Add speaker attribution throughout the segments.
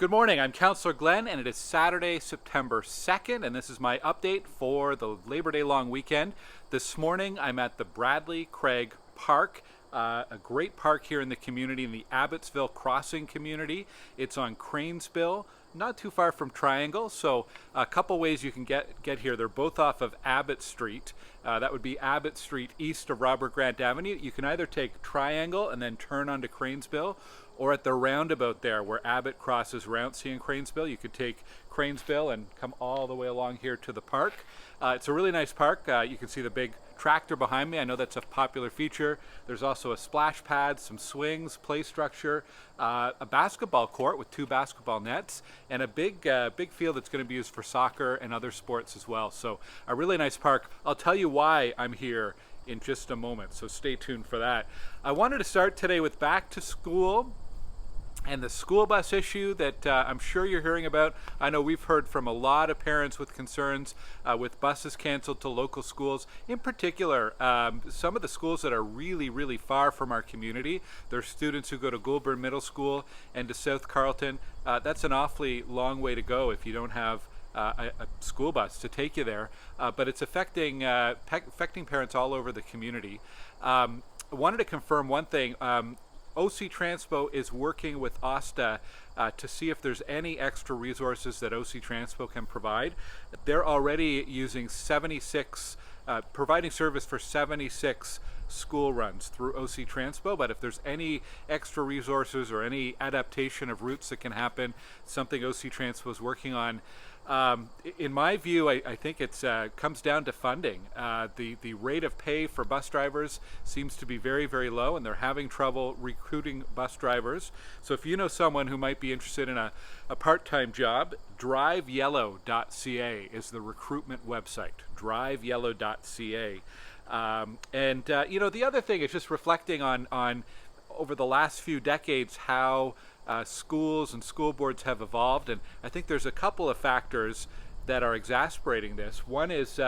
Speaker 1: Good morning, I'm Councillor Glen, and it is Saturday, September 2nd, and this is my update for the Labor Day long weekend. This morning I'm at the Bradley Craig Park, a great park here in the community, in the Abbottsville crossing community. It's on Cranesville, not too far from Triangle, so a couple ways you can get here. They're both off of Abbott Street. That would be Abbott Street east of Robert Grant Avenue. You can either take Triangle and then turn onto Cranesville, or at the roundabout there where Abbott crosses Rouncy and Cranesville, you could take Cranesville and come all the way along here to the park. It's a really nice park. You can see the big tractor behind me. I know that's a popular feature. There's also a splash pad, some swings, play structure, a basketball court with 2 basketball nets, and a big field that's going to be used for soccer and other sports as well. So a really nice park. I'll tell you why I'm here in just a moment, so stay tuned for that. I wanted to start today with back to school and the school bus issue that I'm sure you're hearing about. I know we've heard from a lot of parents with concerns with buses canceled to local schools. In particular, some of the schools that are really far from our community. There's students who go to Goulburn Middle School and to South Carleton. That's an awfully long way to go if you don't have a school bus to take you there, but it's affecting parents all over the community. I wanted to confirm one thing. OC Transpo is working with OSTA to see if there's any extra resources that OC Transpo can provide. They're already using 76, providing service for 76 school runs through OC Transpo, but if there's any extra resources or any adaptation of routes that can happen, something OC Transpo is working on. In my view, I think it comes down to funding. The rate of pay for bus drivers seems to be very low, and they're having trouble recruiting bus drivers. So if you know someone who might be interested in a part-time job, DriveYellow.ca is the recruitment website, DriveYellow.ca. The other thing is just reflecting on over the last few decades how schools and school boards have evolved, and I think there's a couple of factors that are exacerbating this. One is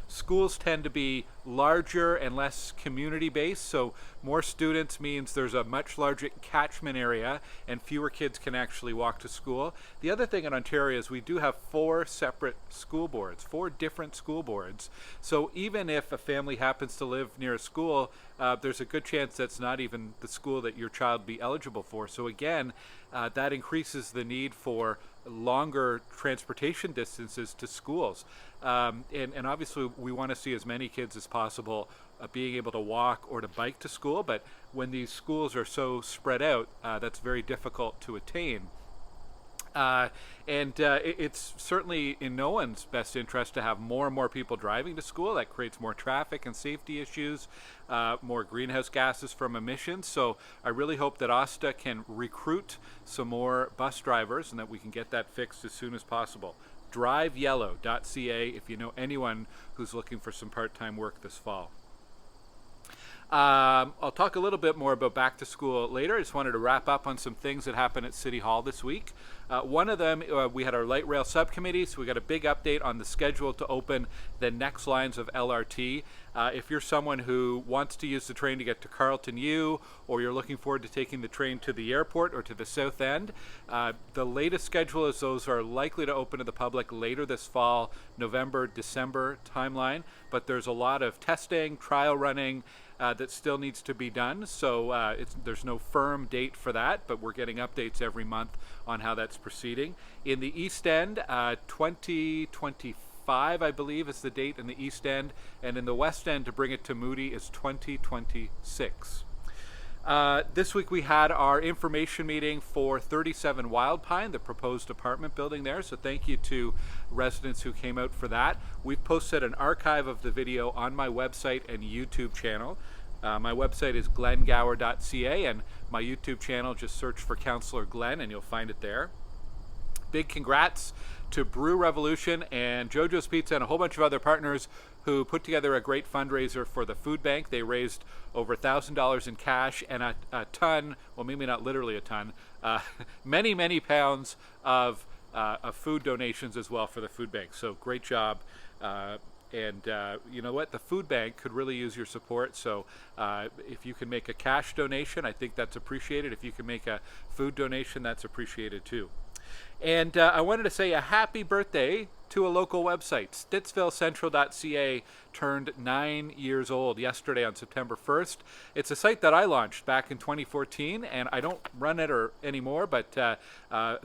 Speaker 1: schools tend to be larger and less community-based, so more students means there's a much larger catchment area and fewer kids can actually walk to school. The other thing in Ontario is we do have 4 separate school boards, 4 different school boards. So even if a family happens to live near a school, there's a good chance that's not even the school that your child be eligible for. So again, that increases the need for longer transportation distances to schools. And obviously we want to see as many kids as possible being able to walk or to bike to school, but when these schools are so spread out, that's very difficult to attain. It's certainly in no one's best interest to have more and more people driving to school. That creates more traffic and safety issues, more greenhouse gases from emissions. So I really hope that OSTA can recruit some more bus drivers and that we can get that fixed as soon as possible. DriveYellow.ca if you know anyone who's looking for some part-time work this fall. I'll talk a little bit more about back to school later. I just wanted to wrap up on some things that happened at City Hall this week. One of them, we had our light rail subcommittee, so we got a big update on the schedule to open the next lines of LRT. If you're someone who wants to use the train to get to Carleton U, or you're looking forward to taking the train to the airport or to the south end, the latest schedule is those are likely to open to the public later this fall, November, December timeline, but there's a lot of testing, trial running, that still needs to be done, so there's no firm date for that, but we're getting updates every month on how that's proceeding. In the East End, 2025, I believe, is the date in the East End, and in the West End, to bring it to Moody, is 2026. This week we had our information meeting for 37 Wildpine, the proposed apartment building there, so thank you to residents who came out for that. We've posted an archive of the video on my website and YouTube channel. My website is glengower.ca, and my YouTube channel, just search for Councillor Glen and you'll find it there. Big congrats to Brew Revolution and JoJo's Pizza and a whole bunch of other partners who put together a great fundraiser for the food bank. They raised over $1,000 in cash and a ton, well maybe not literally a ton, many pounds of food donations as well for the food bank. So great job. You know what, the food bank could really use your support, so if you can make a cash donation, I think that's appreciated. If you can make a food donation, that's appreciated too. And I wanted to say a happy birthday to a local website. StittsvilleCentral.ca turned 9 years old yesterday on September 1st. It's a site that I launched back in 2014, and I don't run it anymore, but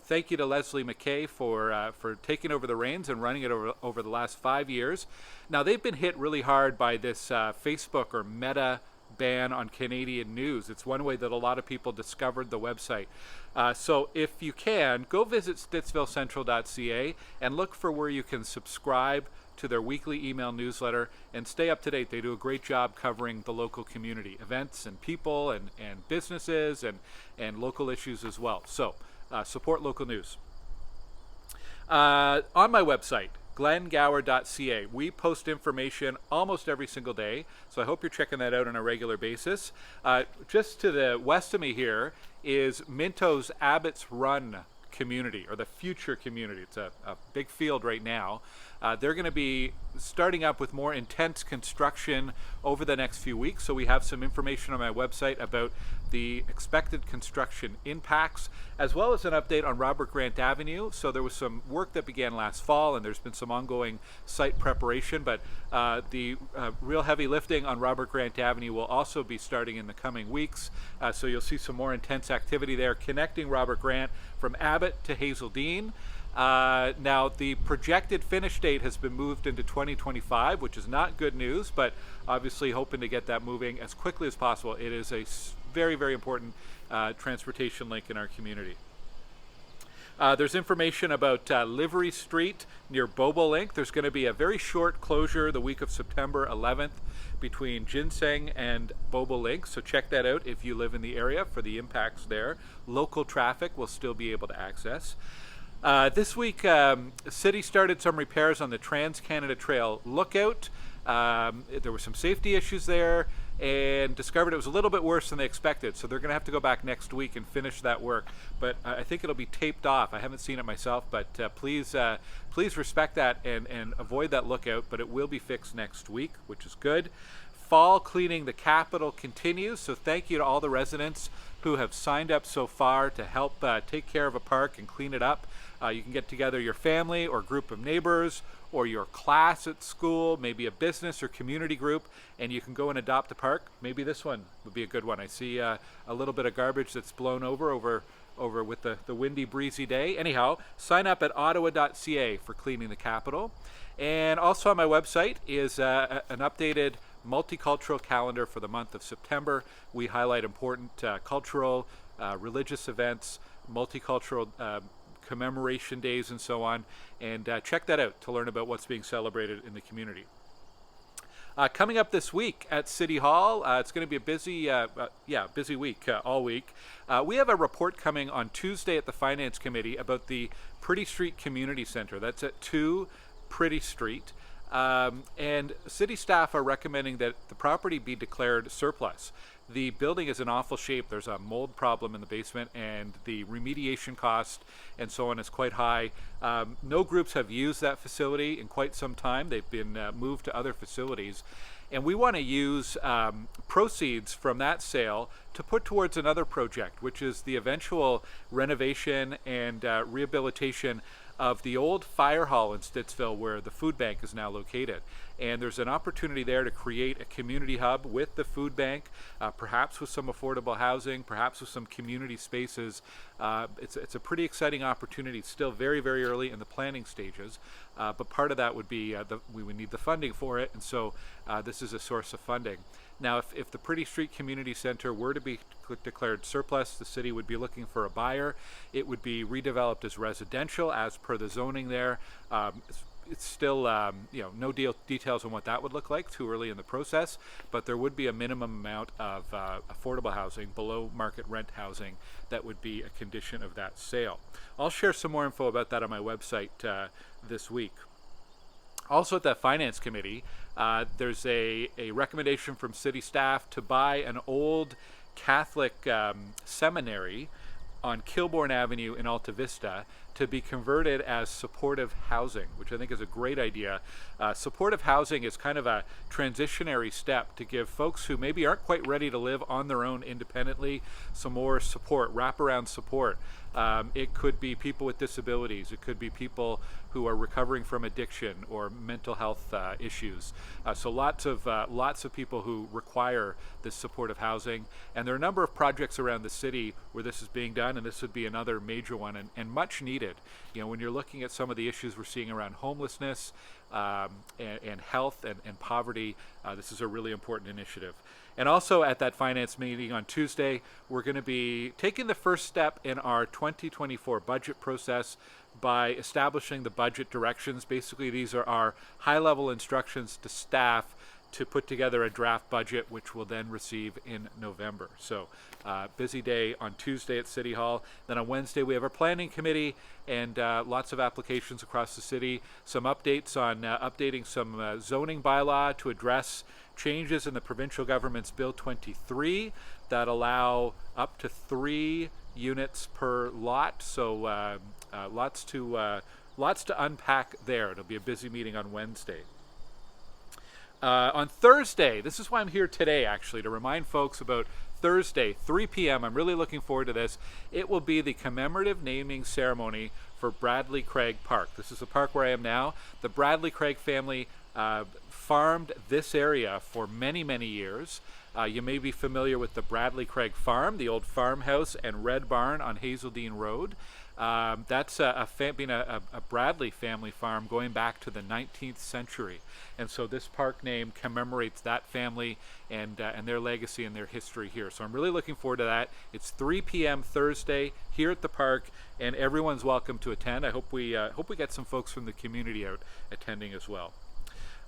Speaker 1: thank you to Leslie McKay for taking over the reins and running it over the last 5 years. Now, they've been hit really hard by this Facebook or Meta ban on Canadian news. It's one way that a lot of people discovered the website. So if you can, go visit StittsvilleCentral.ca and look for where you can subscribe to their weekly email newsletter and stay up to date. They do a great job covering the local community, events and people and businesses and local issues as well. So support local news. On my website, glengower.ca. We post information almost every single day, so I hope you're checking that out on a regular basis. Just to the west of me here is Minto's Abbott's Run community, or the future community. It's a big field right now. They're going to be starting up with more intense construction over the next few weeks, so we have some information on my website about the expected construction impacts, as well as an update on Robert Grant Avenue. So there was some work that began last fall, and there's been some ongoing site preparation, but the real heavy lifting on Robert Grant Avenue will also be starting in the coming weeks. So you'll see some more intense activity there, connecting Robert Grant from Abbott to Hazeldean. Now, the projected finish date has been moved into 2025, which is not good news, but obviously hoping to get that moving as quickly as possible. It is a very, very important transportation link in our community. There's information about Livery Street near Bobolink. There's going to be a very short closure the week of September 11th between Ginseng and Bobolink, so check that out if you live in the area for the impacts there. Local traffic will still be able to access. This week, the city started some repairs on the Trans-Canada Trail Lookout. There were some safety issues there and discovered it was a little bit worse than they expected. So they're going to have to go back next week and finish that work. But I think it'll be taped off. I haven't seen it myself, but please respect that and avoid that lookout. But it will be fixed next week, which is good. Fall cleaning the Capitol continues, so thank you to all the residents who have signed up so far to help take care of a park and clean it up. You can get together your family or group of neighbors or your class at school, maybe a business or community group, and you can go and adopt a park. Maybe this one would be a good one. I see a little bit of garbage that's blown over with the windy, breezy day. Anyhow, sign up at Ottawa.ca for cleaning the Capitol. And also on my website is an updated multicultural calendar for the month of September. We highlight important cultural, religious events, multicultural commemoration days, and so on. And check that out to learn about what's being celebrated in the community. Coming up this week at City Hall, it's going to be a busy week all week. We have a report coming on Tuesday at the Finance Committee about the Pretty Street Community Center. That's at 2 Pretty Street. And city staff are recommending that the property be declared surplus. The building is in awful shape. There's a mold problem in the basement, and the remediation cost and so on is quite high. No groups have used that facility in quite some time. They've been moved to other facilities. And we want to use proceeds from that sale to put towards another project, which is the eventual renovation and rehabilitation of the old fire hall in Stittsville, where the food bank is now located. And there's an opportunity there to create a community hub with the food bank, perhaps with some affordable housing, perhaps with some community spaces. It's a pretty exciting opportunity. It's still very, very early in the planning stages, but part of that would be we would need the funding for it, and so this is a source of funding. Now, if the Pretty Street Community Center were to be declared surplus, the city would be looking for a buyer. It would be redeveloped as residential as per the zoning there. It's still, no details on what that would look like, too early in the process, but there would be a minimum amount of affordable housing, below market rent housing, that would be a condition of that sale. I'll share some more info about that on my website this week. Also at the Finance Committee, there's a recommendation from city staff to buy an old Catholic seminary on Kilbourne Avenue in Alta Vista to be converted as supportive housing, which I think is a great idea. Supportive housing is kind of a transitionary step to give folks who maybe aren't quite ready to live on their own independently some more support, wraparound support. It could be people with disabilities. It could be people who are recovering from addiction or mental health issues. So lots of people who require this supportive housing. And there are a number of projects around the city where this is being done, and this would be another major one and much needed. You know, when you're looking at some of the issues we're seeing around homelessness and health and poverty, this is a really important initiative. And also at that finance meeting on Tuesday, we're going to be taking the first step in our 2024 budget process by establishing the budget directions. Basically, these are our high-level instructions to staff to put together a draft budget, which we'll then receive in November. So busy day on Tuesday at City Hall. Then on Wednesday, we have our planning committee and lots of applications across the city. Some updates on updating some zoning bylaw to address changes in the provincial government's Bill 23 that allow up to 3 units per lot. So lots to unpack there. It'll be a busy meeting on Wednesday. On Thursday, this is why I'm here today, actually, to remind folks about Thursday, 3 p.m. I'm really looking forward to this. It will be the commemorative naming ceremony for Bradley Craig Park. This is the park where I am now. The Bradley Craig family farmed this area for many, many years. You may be familiar with the Bradley Craig Farm, the old farmhouse and red barn on Hazeldean Road. That's been a Bradley family farm going back to the 19th century. And so this park name commemorates that family and their legacy and their history here. So I'm really looking forward to that. It's 3 p.m. Thursday here at the park, and everyone's welcome to attend. I hope we get some folks from the community out attending as well.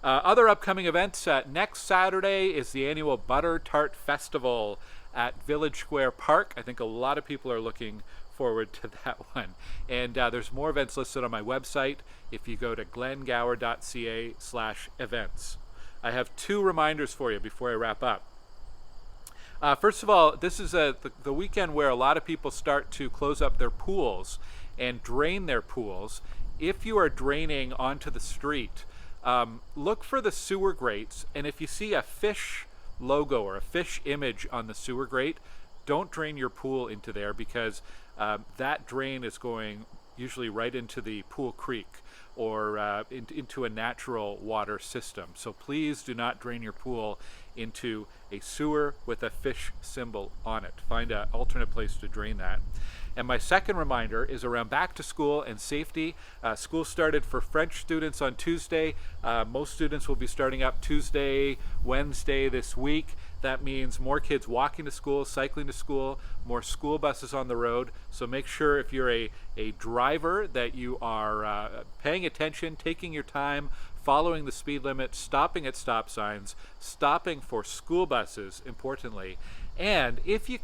Speaker 1: Other upcoming events, next Saturday is the annual Butter Tart Festival at Village Square Park. I think a lot of people are looking forward to that one. And there's more events listed on my website if you go to glengower.ca/events. I have 2 reminders for you before I wrap up. First of all, this is the weekend where a lot of people start to close up their pools and drain their pools. If you are draining onto the street, look for the sewer grates, and if you see a fish logo or a fish image on the sewer grate, don't drain your pool into there, because that drain is going usually right into the pool creek or into a natural water system. So please do not drain your pool into a sewer with a fish symbol on it. Find an alternate place to drain that. And my second reminder is around back to school and safety. School started for French students on Tuesday. Most students will be starting up Tuesday, Wednesday this week. That means more kids walking to school, cycling to school, more school buses on the road. So make sure if you're a driver that you are paying attention, taking your time, following the speed limit, stopping at stop signs, stopping for school buses, importantly. And if you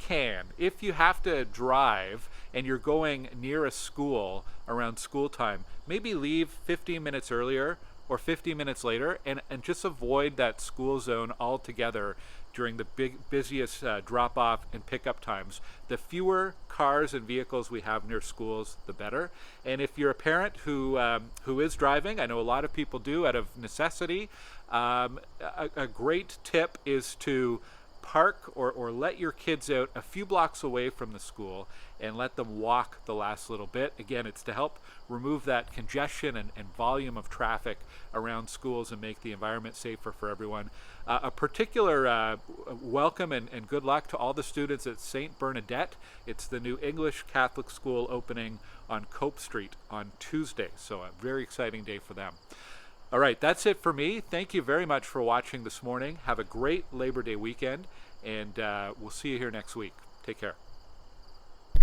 Speaker 1: have to drive and you're going near a school around school time, maybe leave 15 minutes earlier or 15 minutes later and just avoid that school zone altogether during the busiest drop-off and pickup times. The fewer cars and vehicles we have near schools, the better. And if you're a parent who is driving, I know a lot of people do out of necessity, a great tip is to park or let your kids out a few blocks away from the school and let them walk the last little bit. Again, it's to help remove that congestion and volume of traffic around schools and make the environment safer for everyone. A particular welcome and good luck to all the students at St. Bernadette. It's the new English Catholic school opening on Cope Street on Tuesday, so a very exciting day for them. All right, that's it for me. Thank you very much for watching this morning. Have a great Labor Day weekend, and we'll see you here next week. Take care.